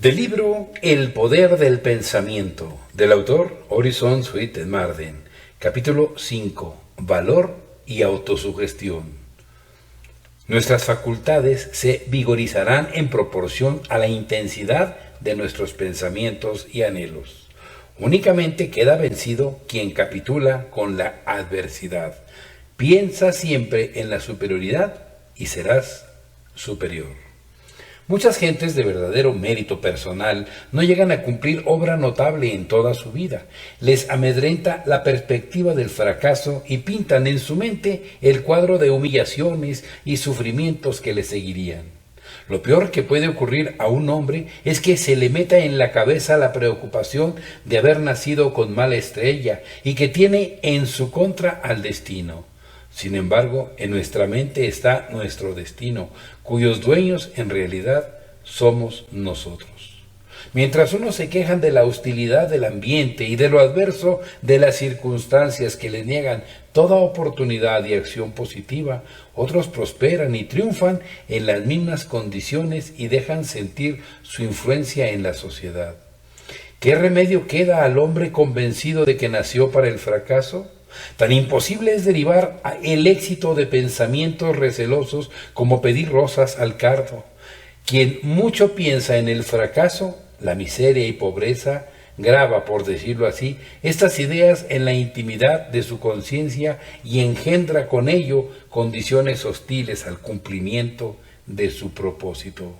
Del libro El poder del pensamiento, del autor Orison Swett Marden, capítulo 5, Valor y autosugestión. Nuestras facultades se vigorizarán en proporción a la intensidad de nuestros pensamientos y anhelos. Únicamente queda vencido quien capitula con la adversidad. Piensa siempre en la superioridad y serás superior. Muchas gentes de verdadero mérito personal no llegan a cumplir obra notable en toda su vida. Les amedrenta la perspectiva del fracaso y pintan en su mente el cuadro de humillaciones y sufrimientos que le seguirían. Lo peor que puede ocurrir a un hombre es que se le meta en la cabeza la preocupación de haber nacido con mala estrella y que tiene en su contra al destino. Sin embargo, en nuestra mente está nuestro destino, cuyos dueños en realidad somos nosotros. Mientras unos se quejan de la hostilidad del ambiente y de lo adverso de las circunstancias que les niegan toda oportunidad y acción positiva, otros prosperan y triunfan en las mismas condiciones y dejan sentir su influencia en la sociedad. ¿Qué remedio queda al hombre convencido de que nació para el fracaso? Tan imposible es derivar el éxito de pensamientos recelosos como pedir rosas al cardo. Quien mucho piensa en el fracaso, la miseria y pobreza, graba, por decirlo así, estas ideas en la intimidad de su conciencia y engendra con ello condiciones hostiles al cumplimiento de su propósito.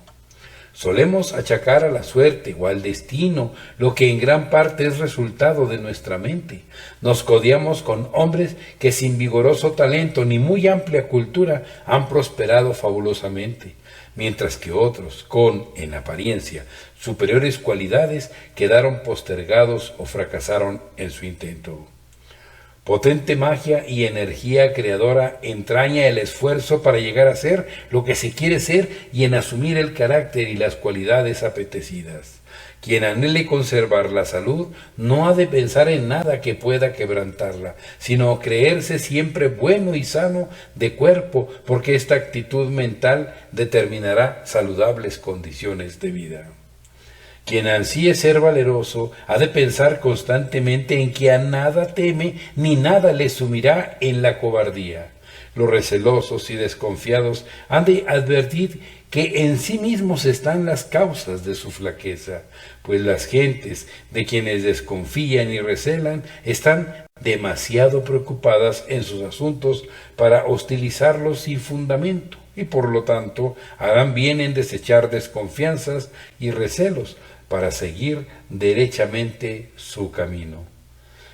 Solemos achacar a la suerte o al destino lo que en gran parte es resultado de nuestra mente. Nos codeamos con hombres que sin vigoroso talento ni muy amplia cultura han prosperado fabulosamente, mientras que otros, con, en apariencia, superiores cualidades, quedaron postergados o fracasaron en su intento. Potente magia y energía creadora entraña el esfuerzo para llegar a ser lo que se quiere ser y en asumir el carácter y las cualidades apetecidas. Quien anhele conservar la salud no ha de pensar en nada que pueda quebrantarla, sino creerse siempre bueno y sano de cuerpo, porque esta actitud mental determinará saludables condiciones de vida. Quien ansíe ser valeroso ha de pensar constantemente en que a nada teme ni nada le sumirá en la cobardía. Los recelosos y desconfiados han de advertir que en sí mismos están las causas de su flaqueza, pues las gentes de quienes desconfían y recelan están demasiado preocupadas en sus asuntos para hostilizarlos sin fundamento, y por lo tanto harán bien en desechar desconfianzas y recelos para seguir derechamente su camino.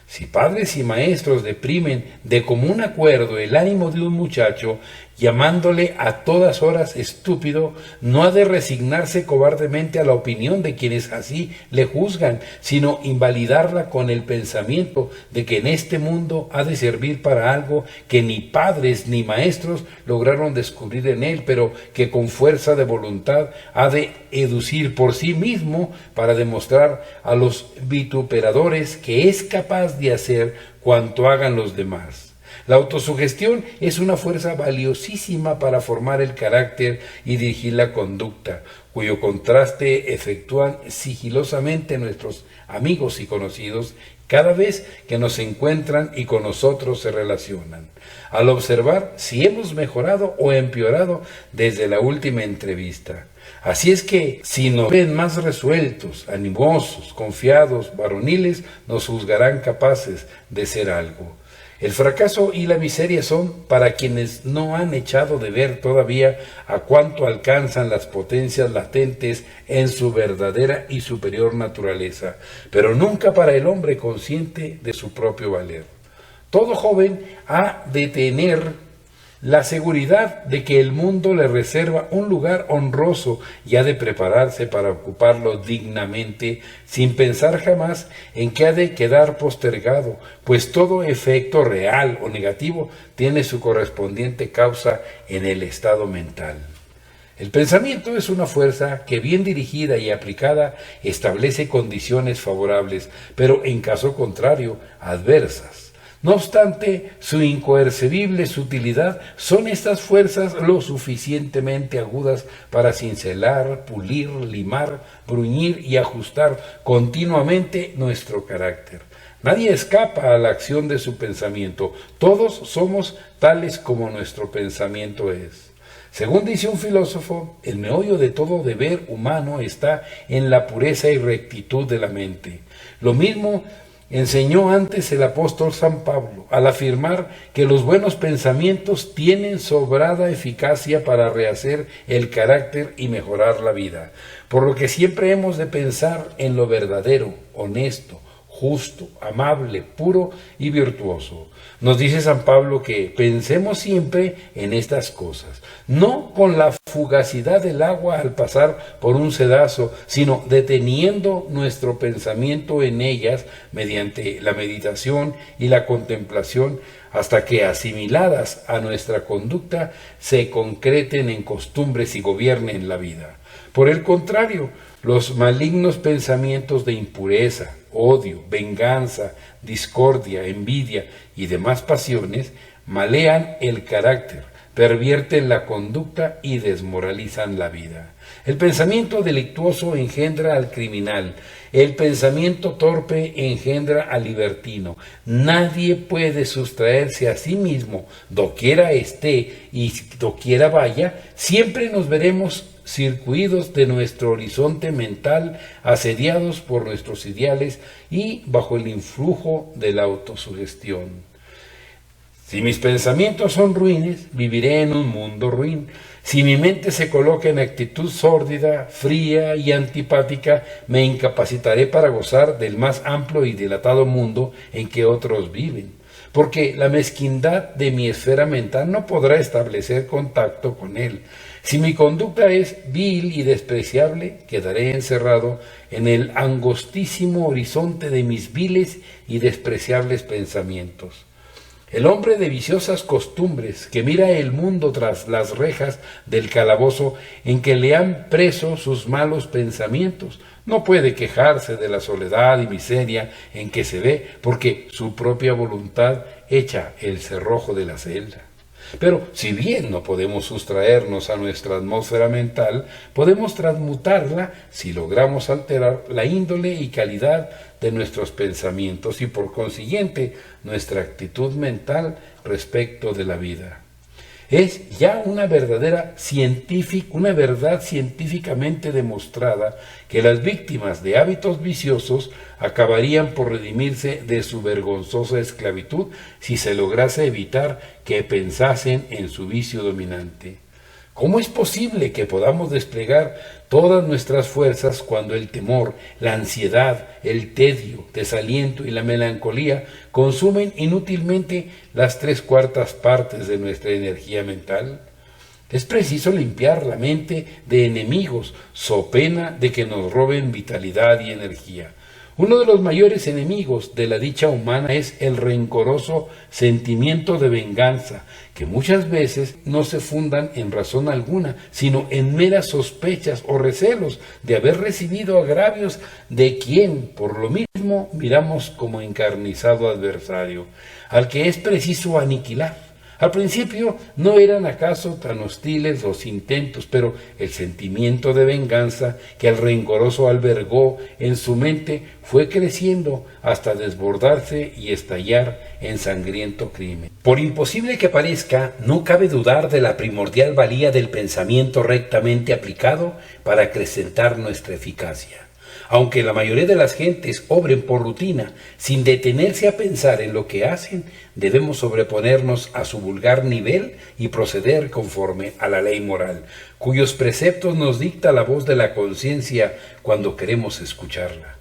Si padres y maestros deprimen de común acuerdo el ánimo de un muchacho, llamándole a todas horas estúpido, no ha de resignarse cobardemente a la opinión de quienes así le juzgan, sino invalidarla con el pensamiento de que en este mundo ha de servir para algo que ni padres ni maestros lograron descubrir en él, pero que con fuerza de voluntad ha de educir por sí mismo para demostrar a los vituperadores que es capaz de hacer cuanto hagan los demás. La autosugestión es una fuerza valiosísima para formar el carácter y dirigir la conducta, cuyo contraste efectúan sigilosamente nuestros amigos y conocidos cada vez que nos encuentran y con nosotros se relacionan, al observar si hemos mejorado o empeorado desde la última entrevista. Así es que, si nos ven más resueltos, animosos, confiados, varoniles, nos juzgarán capaces de ser algo. El fracaso y la miseria son para quienes no han echado de ver todavía a cuánto alcanzan las potencias latentes en su verdadera y superior naturaleza, pero nunca para el hombre consciente de su propio valer. Todo joven ha de tener la seguridad de que el mundo le reserva un lugar honroso y ha de prepararse para ocuparlo dignamente, sin pensar jamás en que ha de quedar postergado, pues todo efecto real o negativo tiene su correspondiente causa en el estado mental. El pensamiento es una fuerza que bien dirigida y aplicada establece condiciones favorables, pero en caso contrario, adversas. No obstante su incoercible sutilidad, son estas fuerzas lo suficientemente agudas para cincelar, pulir, limar, bruñir y ajustar continuamente nuestro carácter. Nadie escapa a la acción de su pensamiento. Todos somos tales como nuestro pensamiento es. Según dice un filósofo, el meollo de todo deber humano está en la pureza y rectitud de la mente. Lo mismo enseñó antes el apóstol San Pablo, al afirmar que los buenos pensamientos tienen sobrada eficacia para rehacer el carácter y mejorar la vida, por lo que siempre hemos de pensar en lo verdadero, honesto, justo, amable, puro y virtuoso. Nos dice San Pablo que pensemos siempre en estas cosas, no con la fugacidad del agua al pasar por un sedazo, sino deteniendo nuestro pensamiento en ellas mediante la meditación y la contemplación, hasta que asimiladas a nuestra conducta se concreten en costumbres y gobiernen la vida. Por el contrario, los malignos pensamientos de impureza, odio, venganza, discordia, envidia y demás pasiones malean el carácter, pervierten la conducta y desmoralizan la vida. El pensamiento delictuoso engendra al criminal, el pensamiento torpe engendra al libertino. Nadie puede sustraerse a sí mismo, doquiera esté y doquiera vaya, siempre nos veremos circuidos de nuestro horizonte mental, asediados por nuestros ideales y bajo el influjo de la autosugestión. Si mis pensamientos son ruines, viviré en un mundo ruin. Si mi mente se coloca en actitud sórdida, fría y antipática, me incapacitaré para gozar del más amplio y dilatado mundo en que otros viven, porque la mezquindad de mi esfera mental no podrá establecer contacto con él. Si mi conducta es vil y despreciable, quedaré encerrado en el angostísimo horizonte de mis viles y despreciables pensamientos. El hombre de viciosas costumbres, que mira el mundo tras las rejas del calabozo en que le han preso sus malos pensamientos, no puede quejarse de la soledad y miseria en que se ve, porque su propia voluntad echa el cerrojo de la celda. Pero si bien no podemos sustraernos a nuestra atmósfera mental, podemos transmutarla si logramos alterar la índole y calidad de nuestros pensamientos y por consiguiente nuestra actitud mental respecto de la vida. Es ya una verdad científicamente demostrada que las víctimas de hábitos viciosos acabarían por redimirse de su vergonzosa esclavitud si se lograse evitar que pensasen en su vicio dominante. ¿Cómo es posible que podamos desplegar todas nuestras fuerzas cuando el temor, la ansiedad, el tedio, desaliento y la melancolía consumen inútilmente las 3/4 partes de nuestra energía mental? Es preciso limpiar la mente de enemigos, so pena de que nos roben vitalidad y energía. Uno de los mayores enemigos de la dicha humana es el rencoroso sentimiento de venganza, que muchas veces no se fundan en razón alguna, sino en meras sospechas o recelos de haber recibido agravios de quien, por lo mismo, miramos como encarnizado adversario, al que es preciso aniquilar. Al principio no eran acaso tan hostiles los intentos, pero el sentimiento de venganza que el rencoroso albergó en su mente fue creciendo hasta desbordarse y estallar en sangriento crimen. Por imposible que parezca, no cabe dudar de la primordial valía del pensamiento rectamente aplicado para acrecentar nuestra eficacia. Aunque la mayoría de las gentes obren por rutina, sin detenerse a pensar en lo que hacen, debemos sobreponernos a su vulgar nivel y proceder conforme a la ley moral, cuyos preceptos nos dicta la voz de la conciencia cuando queremos escucharla.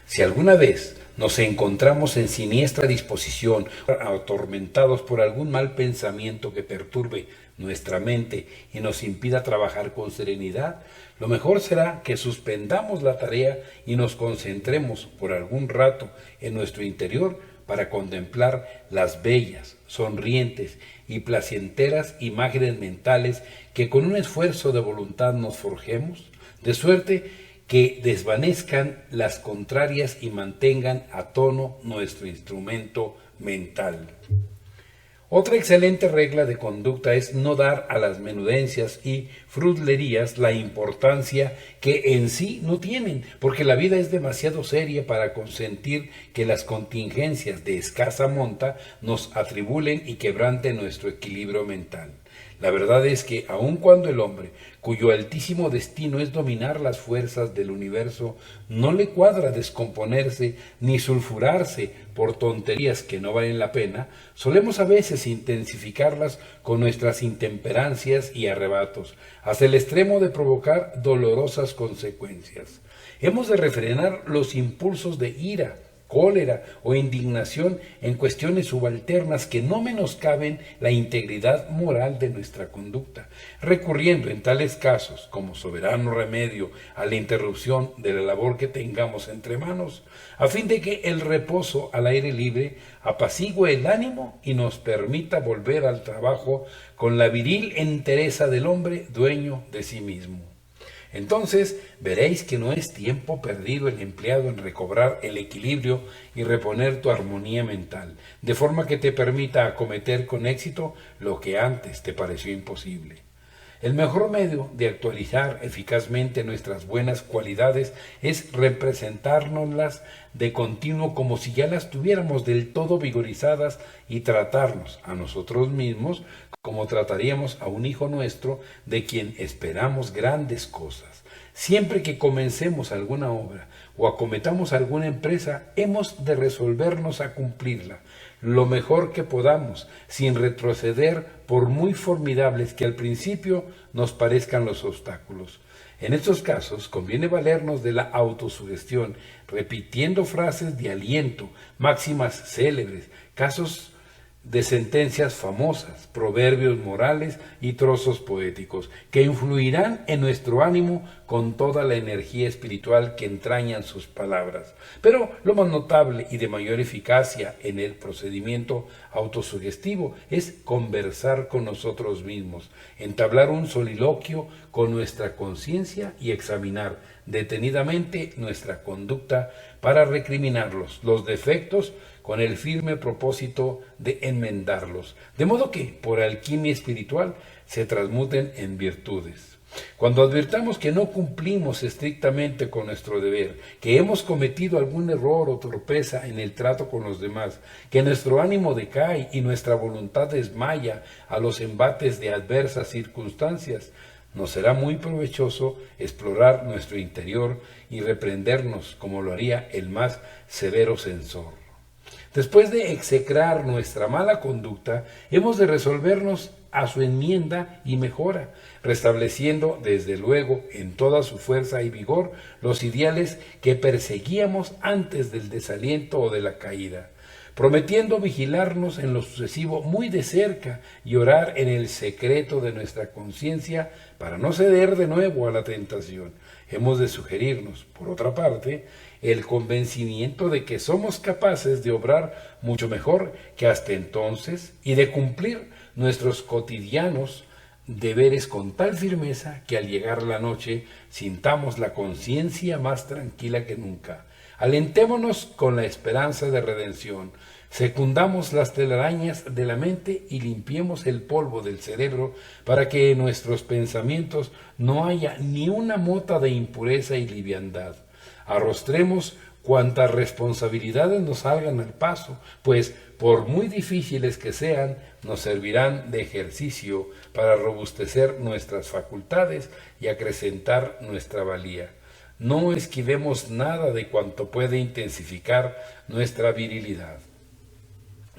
Si alguna vez nos encontramos en siniestra disposición, atormentados por algún mal pensamiento que perturbe nuestra mente y nos impida trabajar con serenidad, lo mejor será que suspendamos la tarea y nos concentremos por algún rato en nuestro interior para contemplar las bellas, sonrientes y placenteras imágenes mentales que con un esfuerzo de voluntad nos forjemos, de suerte que desvanezcan las contrarias y mantengan a tono nuestro instrumento mental. Otra excelente regla de conducta es no dar a las menudencias y frutlerías la importancia que en sí no tienen, porque la vida es demasiado seria para consentir que las contingencias de escasa monta nos atribulen y quebranten nuestro equilibrio mental. La verdad es que aun cuando el hombre, cuyo altísimo destino es dominar las fuerzas del universo, no le cuadra descomponerse ni sulfurarse por tonterías que no valen la pena, solemos a veces intensificarlas con nuestras intemperancias y arrebatos, hasta el extremo de provocar dolorosas consecuencias. Hemos de refrenar los impulsos de ira, cólera o indignación en cuestiones subalternas que no menoscaben la integridad moral de nuestra conducta, recurriendo en tales casos como soberano remedio a la interrupción de la labor que tengamos entre manos, a fin de que el reposo al aire libre apacigüe el ánimo y nos permita volver al trabajo con la viril entereza del hombre dueño de sí mismo. Entonces veréis que no es tiempo perdido el empleado en recobrar el equilibrio y reponer tu armonía mental, de forma que te permita acometer con éxito lo que antes te pareció imposible. El mejor medio de actualizar eficazmente nuestras buenas cualidades es representárnoslas de continuo como si ya las tuviéramos del todo vigorizadas y tratarnos a nosotros mismos como trataríamos a un hijo nuestro de quien esperamos grandes cosas. Siempre que comencemos alguna obra o acometamos alguna empresa, hemos de resolvernos a cumplirla lo mejor que podamos, sin retroceder por muy formidables que al principio nos parezcan los obstáculos. En estos casos conviene valernos de la autosugestión, repitiendo frases de aliento, máximas célebres, casos de sentencias famosas, proverbios morales y trozos poéticos, que influirán en nuestro ánimo con toda la energía espiritual que entrañan sus palabras. Pero lo más notable y de mayor eficacia en el procedimiento autosugestivo es conversar con nosotros mismos, entablar un soliloquio con nuestra conciencia y examinar detenidamente nuestra conducta para recriminar los defectos con el firme propósito de enmendarlos, de modo que, por alquimia espiritual, se transmuten en virtudes. Cuando advirtamos que no cumplimos estrictamente con nuestro deber, que hemos cometido algún error o torpeza en el trato con los demás, que nuestro ánimo decae y nuestra voluntad desmaya a los embates de adversas circunstancias, nos será muy provechoso explorar nuestro interior y reprendernos como lo haría el más severo censor. Después de execrar nuestra mala conducta, hemos de resolvernos a su enmienda y mejora, restableciendo desde luego en toda su fuerza y vigor los ideales que perseguíamos antes del desaliento o de la caída, prometiendo vigilarnos en lo sucesivo muy de cerca y orar en el secreto de nuestra conciencia para no ceder de nuevo a la tentación. Hemos de sugerirnos, por otra parte, el convencimiento de que somos capaces de obrar mucho mejor que hasta entonces y de cumplir nuestros cotidianos deberes con tal firmeza que al llegar la noche sintamos la conciencia más tranquila que nunca. Alentémonos con la esperanza de redención, secundamos las telarañas de la mente y limpiemos el polvo del cerebro para que en nuestros pensamientos no haya ni una mota de impureza y liviandad. Arrostremos cuantas responsabilidades nos salgan al paso, pues por muy difíciles que sean, nos servirán de ejercicio para robustecer nuestras facultades y acrecentar nuestra valía. No esquivemos nada de cuanto puede intensificar nuestra virilidad.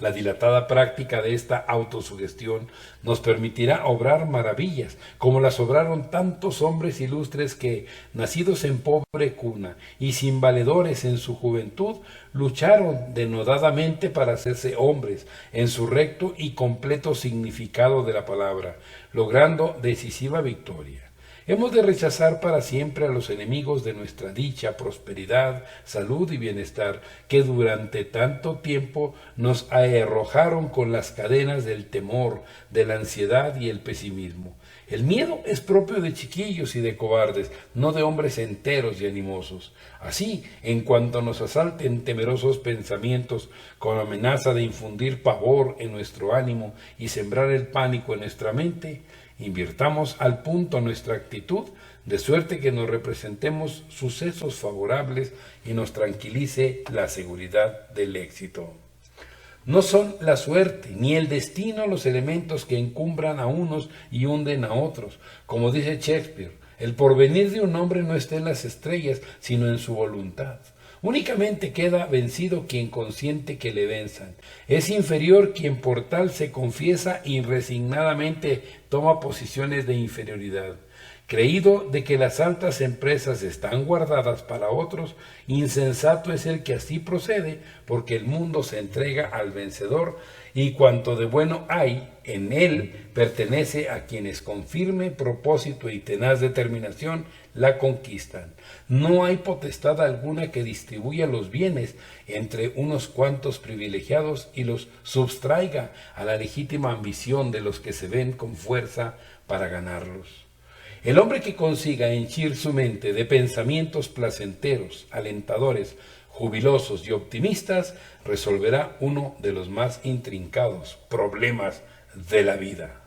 La dilatada práctica de esta autosugestión nos permitirá obrar maravillas, como las obraron tantos hombres ilustres que, nacidos en pobre cuna y sin valedores en su juventud, lucharon denodadamente para hacerse hombres en su recto y completo significado de la palabra, logrando decisiva victoria. Hemos de rechazar para siempre a los enemigos de nuestra dicha, prosperidad, salud y bienestar, que durante tanto tiempo nos arrojaron con las cadenas del temor, de la ansiedad y el pesimismo. El miedo es propio de chiquillos y de cobardes, no de hombres enteros y animosos. Así, en cuanto nos asalten temerosos pensamientos con amenaza de infundir pavor en nuestro ánimo y sembrar el pánico en nuestra mente, invirtamos al punto nuestra actitud, de suerte que nos representemos sucesos favorables y nos tranquilice la seguridad del éxito. No son la suerte ni el destino los elementos que encumbran a unos y hunden a otros. Como dice Shakespeare, el porvenir de un hombre no está en las estrellas, sino en su voluntad. Únicamente queda vencido quien consiente que le venzan. Es inferior quien por tal se confiesa y resignadamente toma posiciones de inferioridad. Creído de que las altas empresas están guardadas para otros, insensato es el que así procede, porque el mundo se entrega al vencedor, y cuanto de bueno hay en él pertenece a quienes con firme propósito y tenaz determinación la conquistan. No hay potestad alguna que distribuya los bienes entre unos cuantos privilegiados y los subtraiga a la legítima ambición de los que se ven con fuerza para ganarlos. El hombre que consiga henchir su mente de pensamientos placenteros, alentadores, jubilosos y optimistas, resolverá uno de los más intrincados problemas de la vida.